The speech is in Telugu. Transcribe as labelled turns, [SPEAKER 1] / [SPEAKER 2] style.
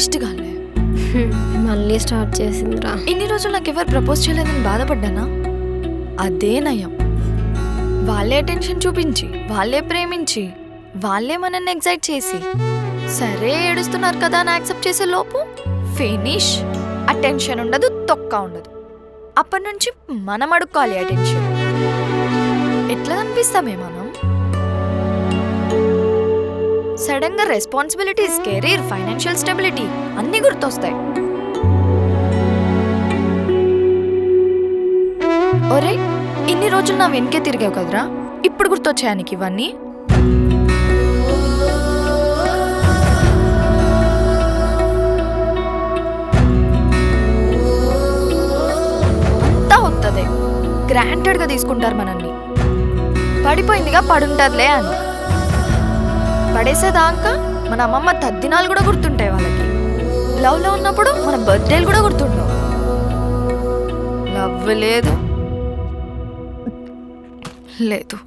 [SPEAKER 1] వేస్ట్ గాలే.
[SPEAKER 2] మళ్ళీ స్టార్ట్ చేసిందిరా.
[SPEAKER 1] ఇన్ని రోజులు నాకు ఎవరు ప్రపోజ్ చేయలేదని బాధపడ్డానా? అదే నయం. వాళ్ళే అటెన్షన్ చూపించి, వాళ్ళే ప్రేమించి, వాళ్ళే మనల్ని ఎగ్జైట్ చేసి, సరే ఏడుస్తున్నారు కదా అని యాక్సెప్ట్ చేసే లోపు ఫినిష్. అటెన్షన్ ఉండదు, తొక్క ఉండదు. అప్పటి నుంచి మనం అడుక్కోవాలి అటెన్షన్. ఎట్లా కనిపిస్తామే మనం? సడన్ గా రెస్పాన్సిబిలిటీస్, కెరీర్, ఫైనాన్షియల్ స్టెబిలిటీ అన్నీ గుర్తొస్తాయి. ఒరే, ఇన్ని రోజులు నా వెనకే తిరిగావు కదరా, ఇప్పుడు గుర్తొచ్చాయా నీకు ఇవన్నీ? అంతా వస్తుంది, గ్రాంటెడ్గా తీసుకుంటారు మనల్ని. పడిపోయిందిగా పడుంటదిలే అని. పడేసేదాకా మన అమ్మమ్మ తద్దినాలు కూడా గుర్తుంటాయి వాళ్ళకి. లవ్లో ఉన్నప్పుడు మన బర్త్డేలు కూడా గుర్తుండవు. లవ్ లేదు లేదు.